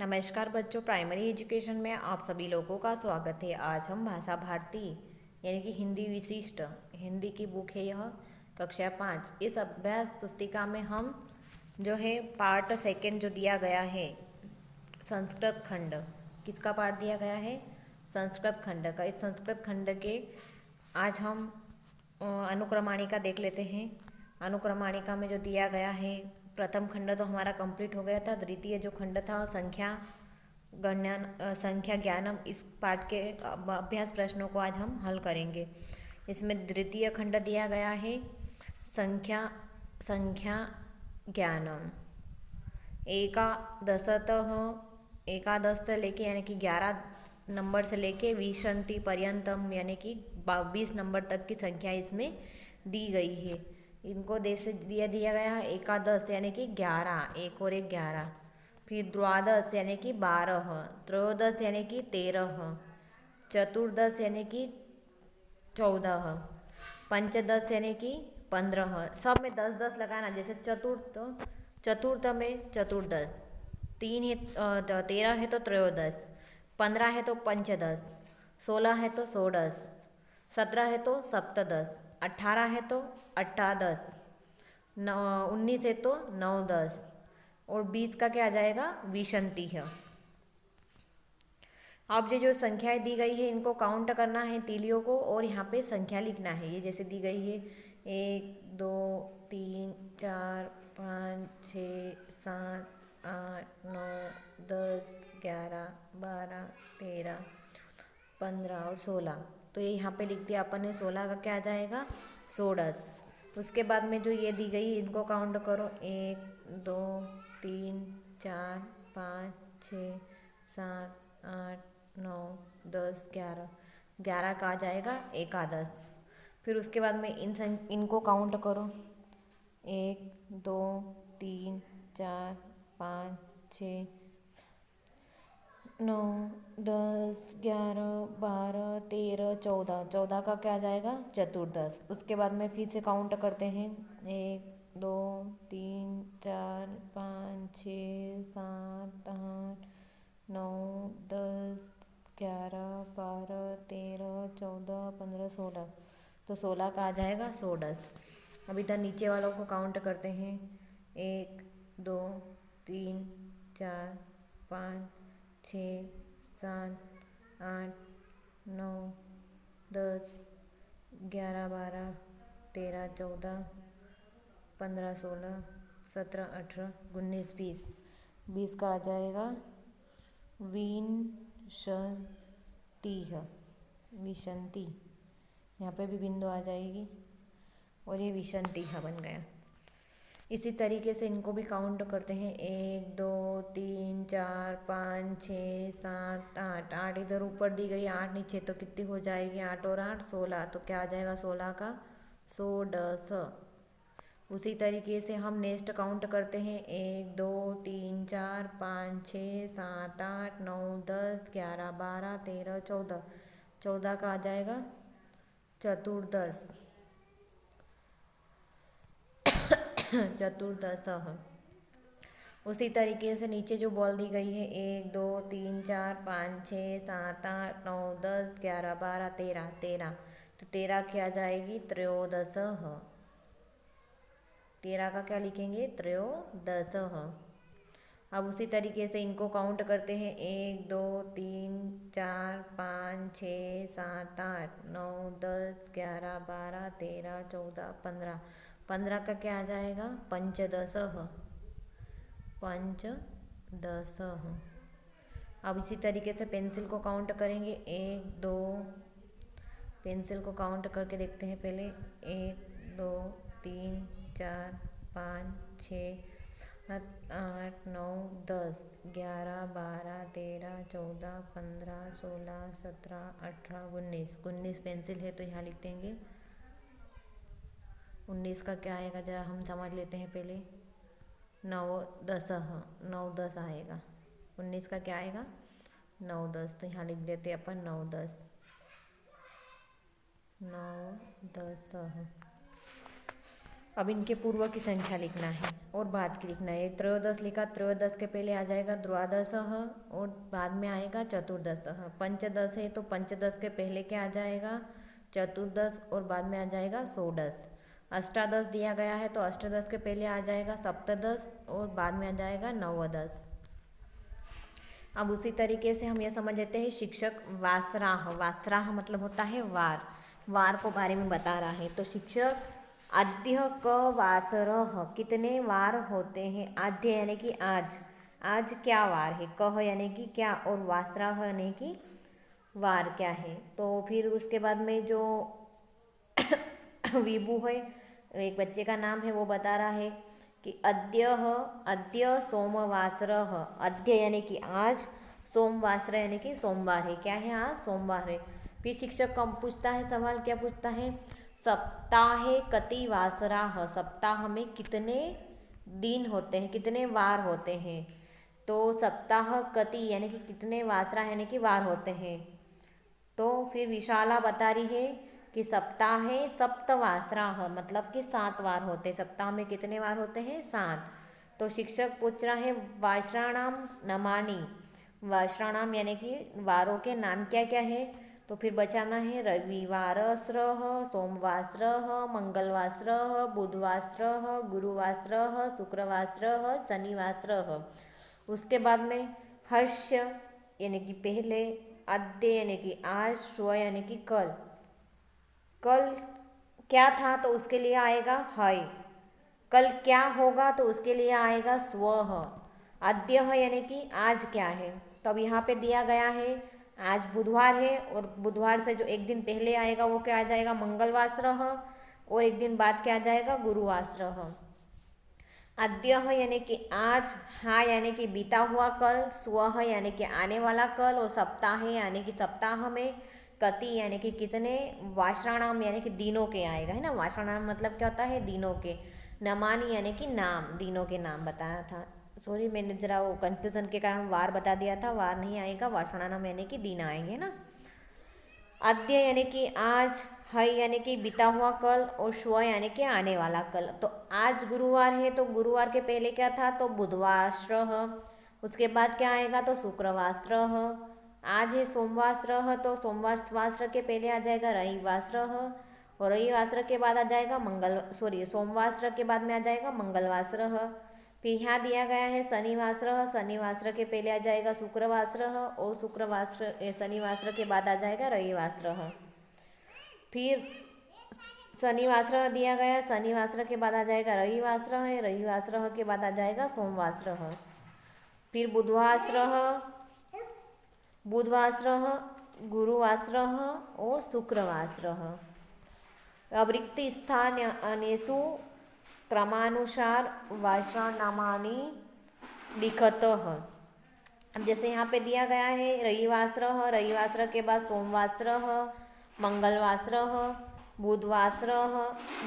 नमस्कार बच्चों, primary education में आप सभी लोगों का स्वागत है। आज हम भाषा भारती यानी कि हिंदी विशिष्ट हिंदी की बुक है यह कक्षा 5। इस अभ्यास पुस्तिका में हम जो है पार्ट सेकंड जो दिया गया है संस्कृत खंड, किसका पार्ट दिया गया है? संस्कृत खंड का। इस संस्कृत खंड के आज हम अनुक्रमाणिका देख लेते हैं। अनुक्रमाणिका में जो दिया गया है, प्रथम खंड तो हमारा कंप्लीट हो गया था। द्वितीय जो खंड था संख्या ज्ञानम, इस पाठ के अभ्यास प्रश्नों को आज हम हल करेंगे। इसमें द्वितीय खंड दिया गया है संख्या ज्ञानम। एकादश से लेके यानी कि 11 नंबर से लेके विंशति पर्यंतम यानी कि 20 नंबर तक की संख्या इसमें दी गई है। इनको दिया गया है एकादश यानी कि 11, एक और एक 11। फिर द्वादश यानी कि 12, त्रयोदश यानी कि 13, चतुर्दश यानी कि 14, पंचदश यानी कि 15। सब में 10-10 लगाना। जैसे चतुर्थ में चतुर्दश, 13 है तो त्रयोदश, 15 है तो पंचदश, 16 है तो षोडश, 17 है तो सप्तदश, 18 है तो अष्टादश, 19 है तो नवदश और 20 का क्या आ जाएगा? विंशति है। अब ये जो संख्याएं दी गई है इनको काउंट करना है तीलियों को और यहाँ पे संख्या लिखना है। ये जैसे दी गई है 1 2 3 4 5 6 7 8 9 10 11 12 13 15 और 16। तो ये यहाँ पे लिख दिया अपन ने। 16 का क्या आ जाएगा? षोडश। उसके बाद में जो ये दी गई इनको काउंट करो। 1 2 3 4 5 6 7 8 9 10 11। 11 का आ जाएगा एकादश। फिर उसके बाद में इनको काउंट करो। 1 2 3 4 5 6 9 10 11 12 13 14। 14 का क्या आ जाएगा? चतुर्दश। उसके बाद में फिर से काउंट करते हैं। 1 2 3 4 5 6 7 8 9 10 11 12 13 14 15 16। तो 16 का आ जाएगा षोडश। अब इधर नीचे वालों को काउंट करते हैं। 1 2 3 4 5 6 7 8 9 10 11 12 13 14 15 16 17 18 19 20। 20 का आ जाएगा विंशति। यहाँ पे भी बिंदु आ जाएगी और ये विंशति बन गया। इसी तरीके से इनको भी काउंट करते हैं। 1 2 3 4 5 6 7 8। 8 इधर ऊपर दी गई, 8 नीचे, तो कितनी हो जाएगी? 8 और 8 16। तो क्या आ जाएगा? 16 का षोडश। उसी तरीके से हम नेक्स्ट काउंट करते हैं। 1 2 3 4 5 6 7 8 9 10 11 12 13 14। 14 का आ जाएगा चतुर्दश। चतुर्दश। उसी तरीके से नीचे जो बॉल दी गई है 1 2 3 4 5 6 7 8 9 10 11 12 13। 13 तो 13 क्या जाएगी? त्रयोदश। 13 का क्या लिखेंगे? त्रयोदश। अब उसी तरीके से इनको काउंट करते हैं। 1 2 3 4 5 6 7 8 9 10 11 12 13 14 15। 15 का क्या आ जाएगा? पंचदश। पंचदश। अब इसी तरीके से पेंसिल को काउंट करेंगे। 1 2। पेंसिल को काउंट करके देखते हैं पहले। 1 2 3 4 5 6 7 8 9 10 11 12 13 14 15 16 17 18 19। 19 पेंसिल है तो यहाँ लिख देंगे। 19 का क्या आएगा जरा हम समझ लेते हैं पहले। 9 10। 9 10 आएगा। 19 का क्या आएगा? 9 10। तो यहाँ लिख देते हैं अपन 9 10। 9 10। अब इनके पूर्व की संख्या लिखना है और बाद की लिखना है। त्रयोदश लिखा, त्रयोदश के पहले आ जाएगा द्वादश और बाद में आएगा चतुर्दश। पंचदश है तो पंचदश के पहले क्या आ जाएगा, चतुर्दश और बाद में आ जाएगा षोडश। अष्टादश दिया गया है तो अष्टादश के पहले आ जाएगा सप्तदश और बाद में आ जाएगा नवदश। अब उसी तरीके से हम यह समझ लेते हैं शिक्षक वासराह, वासराह मतलब होता है वार, वार को बारे में बता रहा है। तो शिक्षक आद्य क वासरह, कितने वार होते हैं। आद्य यानी कि आज, आज क्या वार है, कह यानी कि क्या और वासराह यानी कि वार क्या है। तो फिर उसके बाद में जो विभु है, एक बच्चे का नाम है, वो बता रहा है कि अद्य सोमवासरः, अद्य यानी कि आज, सोमवासर यानी कि सोमवार है। क्या है, आज सोमवार है। फिर शिक्षक कब पूछता है सवाल, क्या पूछता है, सप्ताहे कति वासराः, सप्ताह में कितने दिन होते हैं, कितने वार होते हैं। तो सप्ताह कति यानी कि कितने, वासरा यानी कि वार होते हैं। तो फिर विशाला बता रही है कि सप्ताहे सप्तवासराः, मतलब कि 7 वार होते हैं। सप्ताह में कितने वार होते हैं, 7। तो शिक्षक पूछ रहा है वासराणाम नामानि, वासराणाम यानी कि वारों के नाम क्या क्या है। तो फिर बचाना है रविवारस्रः, सोमवासरः, मंगलवासरः, बुधवासरः, गुरुवासरः, शुक्रवासरः, शनिवासरः। उसके बाद में हर्ष यानी कि पहले, अद्य यानी कि आज, श्व यानी कि कल, कल क्या था तो उसके लिए आएगा है, कल क्या होगा तो उसके लिए आएगा स्वः। अद्य यानी कि आज क्या है। तो अब यहाँ पे दिया गया है आज बुधवार है और बुधवार से जो एक दिन पहले आएगा वो क्या आ जाएगा, मंगलवासरः, और एक दिन बाद क्या आ जाएगा, गुरुवासरः। अद्य यानी कि आज, हाँ यानी कि बीता हुआ कल, स्वः यानी कि आने वाला कल, और सप्ताह यानी कि सप्ताह में, कति यानी कि कितने, वासराणाम यानी कि दिनों के आएगा, है ना। वासराणाम मतलब क्या होता है, दिनों के। नमानि यानी कि नाम, दिनों के नाम बताया था। सॉरी, मैंने जरा वो कन्फ्यूजन के कारण वार बता दिया था, वार नहीं आएगा, वासराणाम यानी कि दिन आएंगे ना। अद्य यानी कि आज, है यानी कि बीता हुआ कल, और श्व यानी कि आने वाला कल। तो आज गुरुवार है तो गुरुवार के पहले क्या था, तो बुधवासरः, उसके बाद क्या आएगा, तो शुक्रवासरः। आज है सोमवासरः तो सोमवार के पहले आ जाएगा रविवासरः, और रविवासर के बाद आ जाएगा सोमवासर के बाद में आ जाएगा मंगलवासरः। फिर यहाँ दिया गया है शनिवासरः, शनिवासर के पहले आ जाएगा शुक्रवासरः, और शनिवासर के बाद आ जाएगा रविवासरः। फिर शनिवासरः दिया गया, शनिवासर के बाद आ जाएगा रविवासरः है, रविवासरः के बाद आ जाएगा सोमवासरः। फिर बुधवासरः, बुधवासरः, गुरुवासरः और शुक्रवासरः। अब रिक्त स्थानेषु क्रमानुसार वासराणामानि लिखतः। अब जैसे यहाँ पे दिया गया है रविवासरः, रविवासर के बाद सोमवासरः, मंगलवासरः, बुधवासरः,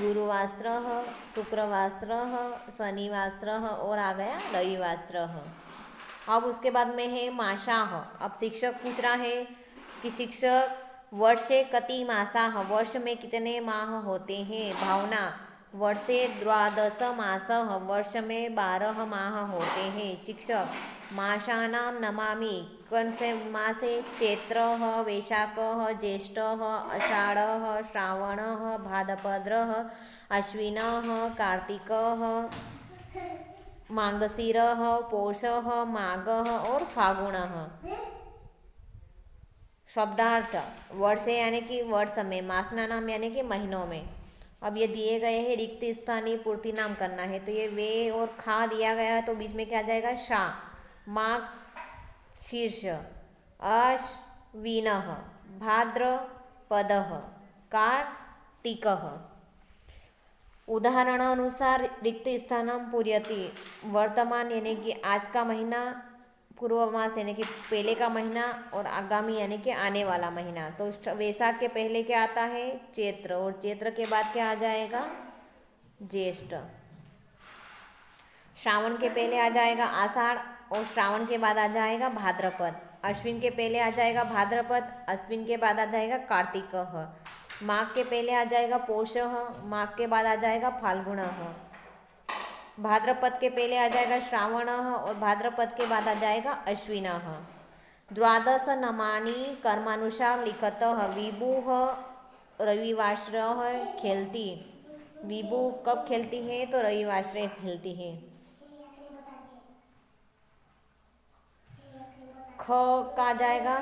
गुरुवासरः, शुक्रवासरः, शनिवासरः और आ गया रविवासरः। अब उसके बाद में है मासाः। अब शिक्षक पूछ रहा है कि शिक्षक वर्षे कति मासाः, वर्ष में कितने माह होते हैं। भावना, वर्षे द्वादश मासः, वर्ष में 12 माह होते हैं। शिक्षक मासानां नमामि, कौन से मास है, चैत्रः, वैशाखः, ज्येष्ठः, आषाढ़ः, श्रावणः, भाद्रपदः, अश्विनः, कार्तिकः, मार्गशीरः, पौषः, माघः और फागुनः। शब्दार्थ, वर्ष यानी कि वर्ष में, मासना नाम यानी कि महीनों में। अब ये दिए गए हैं रिक्त स्थानीय पूर्ति नाम करना है। तो ये वे और खा दिया गया है तो बीच में क्या आ जाएगा, शा। माघ शीर्ष, अश्विनः, भाद्रपदः, कार्तिकः। उदाहरण अनुसार रिक्त स्थानम पूर्यति, वर्तमान यानी कि आज का महीना, पूर्वमास यानी कि पहले का महीना, और आगामी यानी कि आने वाला महीना। तो वैशाख के पहले क्या आता है, चैत्र, और चैत्र के बाद क्या आ जाएगा, ज्येष्ठ। श्रावण के पहले आ जाएगा आषाढ़, और श्रावण के बाद आ जाएगा भाद्रपद। अश्विन के पहले आ जाएगा भाद्रपद, अश्विन के बाद आ जाएगा कार्तिकः। माघ के पहले आ जाएगा पौषः, माघ के बाद आ जाएगा फाल्गुनः, भाद्रपद के पहले आ जाएगा श्रावणः और भाद्रपद के बाद आ जाएगा अश्विनः। द्वादश नमानि कर्मानुसार लिखतः विभुः रविवासरः खेलती। विभु कब खेलती है? तो रविवासरे खेलती है। ख का आ जाएगा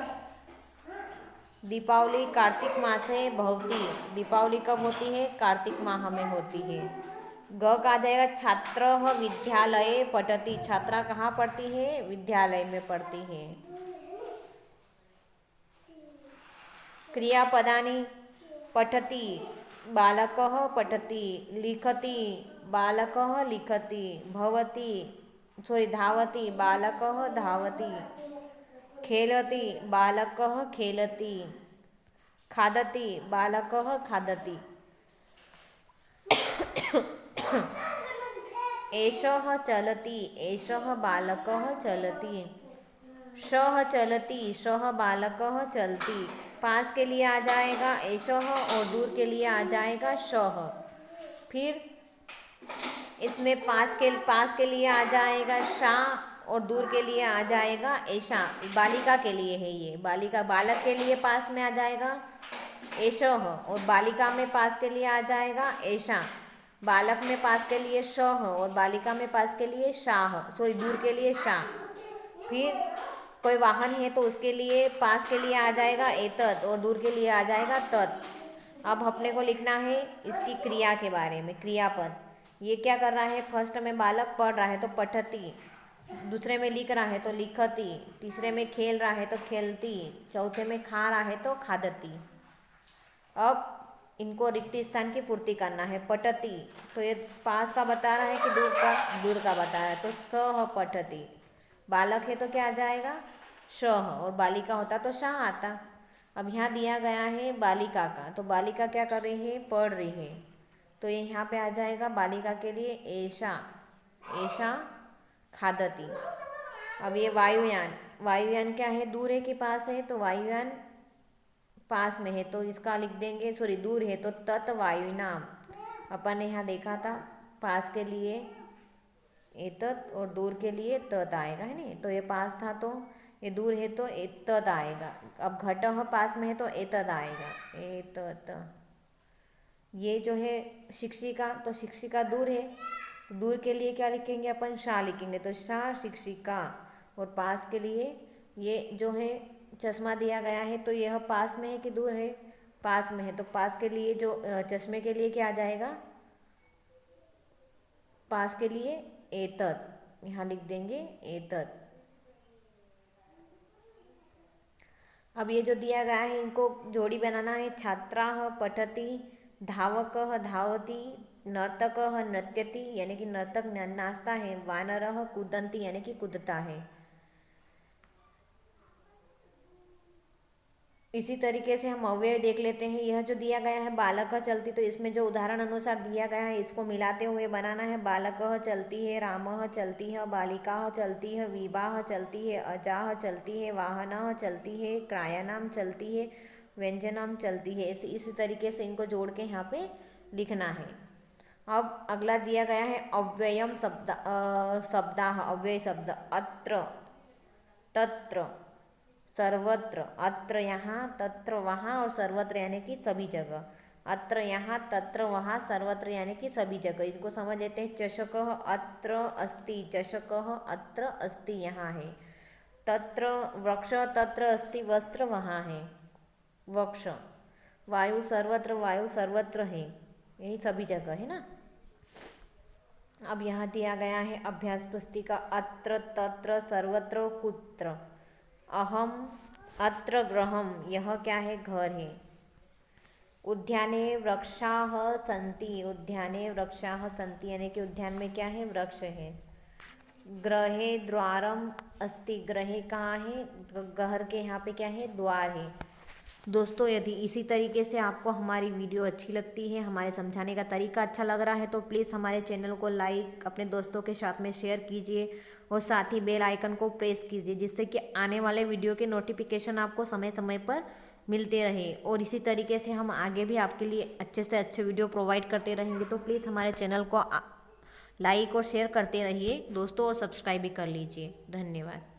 दीपावली कार्तिक मासे भवती। दीपावली कब होती है? कार्तिक माह में होती है। ग का आ जाएगा छात्रः विद्यालये पठति। छात्रा कहाँ पढ़ती है? विद्यालय में पढ़ती है। क्रियापदानि पठति बालकः पठति, लिखति बालकः लिखति, धावति बालकः धावति, खेलति बालकः खेलति, खादति बालकः खादति। एषः चलति, एषः बालकः चलति, सः चलति, सः बालकः चलति। पास के लिए आ जाएगा एषः और दूर के लिए आ जाएगा सः। फिर इसमें पास के लिए आ जाएगा सा और दूर के लिए आ जाएगा ऐशा। बालिका के लिए है ये, बालिका बालक के लिए पास में आ जाएगा एषः और बालिका में पास के लिए आ जाएगा ऐशा। बालक में पास के लिए सह और बालिका में पास के लिए शाह, दूर के लिए शाह। फिर कोई वाहन है तो उसके लिए पास के लिए आ जाएगा एतत् और दूर के लिए आ जाएगा तत्। अब अपने को लिखना है इसकी क्रिया के बारे में, क्रियापद। ये क्या कर रहा है? फर्स्ट में बालक पढ़ रहा है तो पठति, दूसरे में लिख रहा है तो लिखति, तीसरे में खेल रहा है तो खेलती, चौथे में खा रहा है तो खादती। अब इनको रिक्त स्थान की पूर्ति करना है। पठति तो ये पास का बता रहा है कि दूर का बता रहा है, तो सह पठति। बालक है तो क्या आ जाएगा? शह और बालिका होता तो शाह आता। अब यहाँ दिया गया है बालिका का, तो बालिका क्या कर रही है? पढ़ रही है, तो ये यहाँ पे आ जाएगा बालिका के लिए ऐशा, ऐशा खादती। अब ये वायुयान, वायुयान क्या है? दूर है कि पास है? तो वायुयान पास में है तो इसका लिख देंगे, दूर है तो तत् वायुनाम। अपन ने यहाँ देखा था पास के लिए एतत् और दूर के लिए तत् आएगा, है नहीं? तो ये पास था तो ये दूर है तो एतत् आएगा। अब घटः पास में है तो एतत् आएगा, एतत्। ये जो है शिक्षिका, तो शिक्षिका दूर है, दूर के लिए क्या लिखेंगे अपन? शा लिखेंगे, तो शा शिक्षिका। और पास के लिए ये जो है चश्मा दिया गया है तो यह पास में है कि दूर है? पास में है, तो पास के लिए जो चश्मे के लिए क्या आ जाएगा? पास के लिए एतत्, यहाँ लिख देंगे एतत्। अब ये जो दिया गया है इनको जोड़ी बनाना है। छात्राः पठति, धावकः धावति, नर्तकः नृत्यति यानी कि नर्तक नाचता है, वानरः कूदन्ति यानी कि कूदता है। इसी तरीके से हम अव्यय देख लेते हैं। यह जो दिया गया है बालकः चलती, तो इसमें जो उदाहरण अनुसार दिया गया है इसको मिलाते हुए बनाना है। बालकः चलती है, रामः चलती है, बालिकाः चलती है, विवाह चलती है, अजाः चलती है, वाहनः चलती है, क्रायणाम चलती है, व्यंजनाम चलती है। इसी तरीके से इनको जोड़ के यहाँ पे लिखना है। अब अगला दिया गया है अव्ययम शब्दाः, अव्यय शब्द। अत्र, तत्र, सर्वत्र, अत्र यहाँ, तत्र वहाँ और सर्वत्र यानी कि सभी जगह। अत्र यहाँ, तत्र वहाँ, सर्वत्र यानी कि सभी जगह। इनको समझ लेते हैं। चषकः अत्र अस्ति, चषकः अत्र अस्ति यहाँ है। तत्र वृक्ष, तत्र अस्ति वस्त्र वहाँ है, वृक्ष। वायु सर्वत्र, वायु सर्वत्र है, यही सभी जगह है ना। अब यहाँ दिया गया है अभ्यास पुस्तिका। अत्र, तत्र, सर्वत्र, कुत्र। अहम, अत्र गृहम, यह क्या है? घर है। उद्याने वृक्षाः सन्ति, उद्याने वृक्षाः सन्ति यानी कि उद्यान में क्या है? वृक्ष है। गृहे द्वारम अस्ति, गृहे कहाँ है? घर के यहाँ पे क्या है? द्वार है। दोस्तों यदि इसी तरीके से आपको हमारी वीडियो अच्छी लगती है, हमारे समझाने का तरीका अच्छा लग रहा है तो प्लीज़ हमारे चैनल को लाइक, अपने दोस्तों के साथ में शेयर कीजिए और साथ ही बेल आइकन को प्रेस कीजिए, जिससे कि आने वाले वीडियो के नोटिफिकेशन आपको समय समय पर मिलते रहे और इसी तरीके से हम आगे भी आपके लिए अच्छे से अच्छे वीडियो प्रोवाइड करते रहेंगे। तो प्लीज़ हमारे चैनल को लाइक और शेयर करते रहिए दोस्तों, और सब्सक्राइब भी कर लीजिए। धन्यवाद।